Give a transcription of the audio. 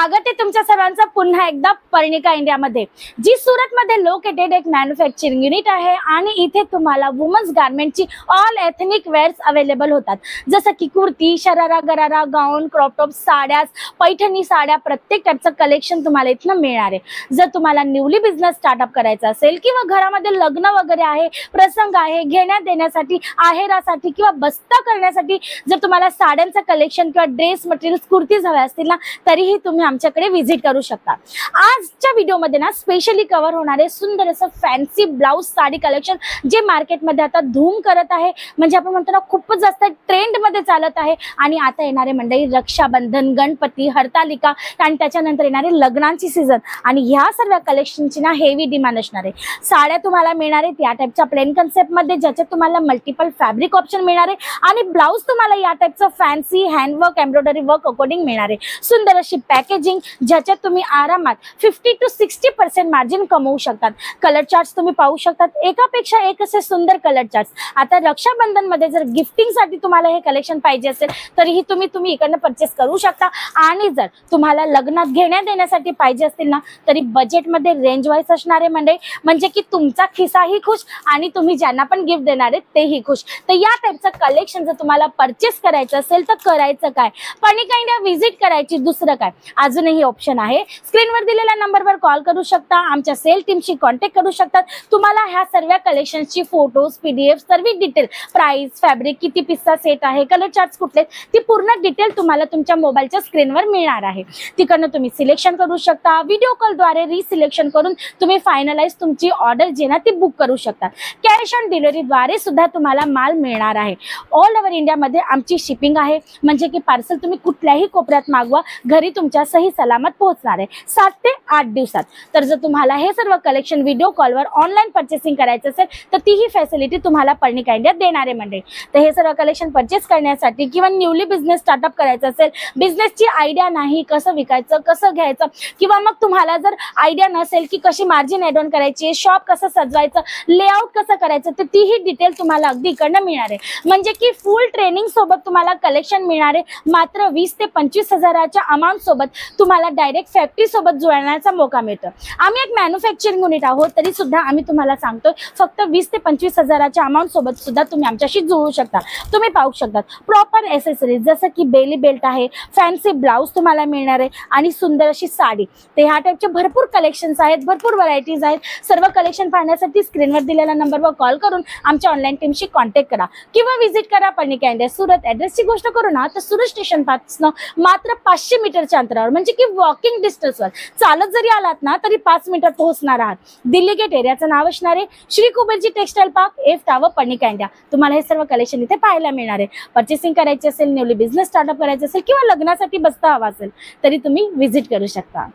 स्वागत आहे तुमच्या सर्वांचं पुन्हा एकदा पर्णिका इंडियामध्ये, जी सुरतमध्ये लोकेटेड एक मॅन्युफॅक्चरिंग युनिट आहे आणि इथे तुम्हाला वुमन्स गार्मेंटची ऑल एथनिक वेअर्स अवेलेबल होतात, जसं की कुर्ती, शरारा, गरारा, गाऊन, क्रॉप टॉप, साड्या, पैठणी साड्या, प्रत्येक टाईपचं कलेक्शन तुम्हाला इथनं मिळणार आहे। जर तुम्हाला न्यूली बिझनेस स्टार्टअप करायचा असेल किंवा घरामध्ये लग्न वगैरे आहे, प्रसंग आहे, घेण्यात देण्यासाठी, आहेरासाठी किंवा बस्ता करण्यासाठी जर तुम्हाला साड्यांचं कलेक्शन किंवा ड्रेस मटेरियल्स, कुर्तीज हवे असतील ना, तरीही तुम्ही आमच्याकडे विजिट करू शकता। आजच्या व्हिडिओमध्ये ना स्पेशली कव्हर होणारे सुंदर असं फॅन्सी ब्लाउज साडी कलेक्शन, जे मार्केटमध्ये आता धूम करत आहे, म्हणजे आपण म्हणतो ना खूपच जास्त ट्रेंड मध्ये चालत आहे। आणि आता येणारे मंडळी रक्षाबंधन, गणपती, हरतालिका आणि त्याच्यानंतर येणारे लग्नांची सीझन, आणि ह्या सर्व कलेक्शनची ना हेवी डिमांड असणार आहे। साड्या तुम्हाला मिळणार आहेत या टाईपच्या प्लेन कन्सेप्ट मध्ये, ज्याच्यात तुम्हाला मल्टिपल फॅब्रिक ऑप्शन मिळणार आहे, आणि ब्लाउज तुम्हाला या टाईपचं fancy handwork, embroidery work according मिळणार आहे। सुंदर अशी पॅकेजिंग, ज्याच्यात तुम्ही आरामात 50 to 60% मार्जिन कमवू शकतात। कलर चार्ट्स तुम्ही पाहू शकतात, एकापेक्षा एक असे सुंदर कलर चार्ट्स। आता रक्षाबंधन मध्ये जर गिफ्टिंग साठी तुम्हाला हे कलेक्शन पाहिजे असेल तरीही तुम्ही इकडनं परचेस करू शकता, आणि जर तुम्हाला लग्नात घेण्यात देण्यासाठी पाहिजे असतील ना, तरी बजेटमध्ये रेंज वाईज असणारे म्हणजे की तुमचा खिसाही खुश आणि तुम्ही ज्यांना पण गिफ्ट देणार आहेत तेही खुश। तर या टाईपचं कलेक्शन जर तुम्हाला परचेस करायचं असेल तर करायचं काय, पर्णिका इंडिया विजिट करायची, दुसरं काय, अजूनही ऑप्शन आहे। स्क्रीनवर दिलेल्या नंबरवर कॉल करू शकता, आमच्या सेल टीमशी कॉन्टॅक्ट करू शकतात। तुम्हाला ह्या सर्व कलेक्शनची फोटोज, पीडीएफ, सर्व डिटेल, प्राइस, फॅब्रिक, किती पीसचा सेट आहे, कलर चार्ट्स कुठले, ती पूर्ण डिटेल तुम्हाला तुमच्या मोबाईलच्या स्क्रीनवर मिळणार आहे। तिकडनं तुम्ही सिलेक्शन करू शकता, व्हिडिओ कॉलद्वारे रिसिलेक्शन करून तुम्ही फायनलाइज तुमची ऑर्डर जी ना ती बुक करू शकता। कॅश ऑन डिलिव्हरीद्वारे सुद्धा तुम्हाला माल मिळणार आहे। ऑल ओव्हर इंडियामध्ये आमची शिपिंग आहे, म्हणजे की पार्सल तुम्ही कुठल्याही कोपऱ्यात मागवा, घरी तुमच्या सही सलामत पोहोचणार आहे 7 ते 8 दिवसात। तर जर तुम्हाला हे सर्व कलेक्शन व्हिडिओ कॉलवर ऑनलाईन परचेसिंग करायचं असेल तर तीही फॅसिलिटी तुम्हाला पर्णिका इंडिया देणार आहे मंडळी। तर हे सर्व कलेक्शन परचेस करण्यासाठी किंवा न्यूली बिझनेस स्टार्टअप करायचा असेल, बिझनेसची आयडिया नाही, कसं विकायचं, कसं घ्यायचं, किंवा मग तुम्हाला जर आयडिया नसेल की कशी मार्जिन ॲड ऑन करायची, शॉप कसं सजवायचं, लेआउट कसं करायचं, तर तीही डिटेल तुम्हाला अगदी इकडनं मिळणार आहे। म्हणजे की फुल ट्रेनिंग सोबत तुम्हाला कलेक्शन मिळणार आहे, मात्र 20 ते 25 हजाराच्या अमाउंट सोबत तुम्हाला डायरेक्ट फॅक्टरी सोबत जुळण्याचा मौका मिळतो। आम्ही एक मॅन्युफॅक्चरिंग युनिट आहोत, तरी सुद्धा आम्ही तुम्हाला सांगतो फक्त 20 ते 25 हजाराच्या अमाउंट सोबत सुद्धा तुम्ही आमच्याशी जुळू शकता। तुम्ही पाहू शकता प्रॉपर एसेसरीज, जसं की बेली बेल्ट आहे, फॅन्सी ब्लाउज तुम्हाला मिळणार आहे, आणि सुंदर अशी साडी। ते ह्या टाईपचे भरपूर कलेक्शन्स आहेत, भरपूर व्हरायटीज आहेत। सर्व कलेक्शन पाहण्यासाठी स्क्रीनवर दिलेल्या नंबरवर कॉल करून आमच्या ऑनलाईन टीमशी कॉन्टॅक्ट करा किंवा विजिट करा पर्णिका इंडिया सुरत। ॲड्रेसची गोष्ट करू ना, तर सुरत स्टेशन पासून मात्र 500 मीटरच्या अंतरावर, म्हणजे की वॉकिंग डिस्टन्सवर, चालत जरी आलात ना तरी 5 मिनिटात पोहोचणार आहात। दिल्ली गेट एरियाचं नाव असणार आहे Shri Kuberji textile park, F tower, Parnika India. तुम्हाला हे सर्व कलेक्शन इथे पाहायला मिळणार आहे। परचेसिंग करायची असेल, न्यूली बिझनेस स्टार्टअप करायचं असेल किंवा लग्नासाठी बस्ता हवा असेल तरी तुम्ही विजिट करू शकता।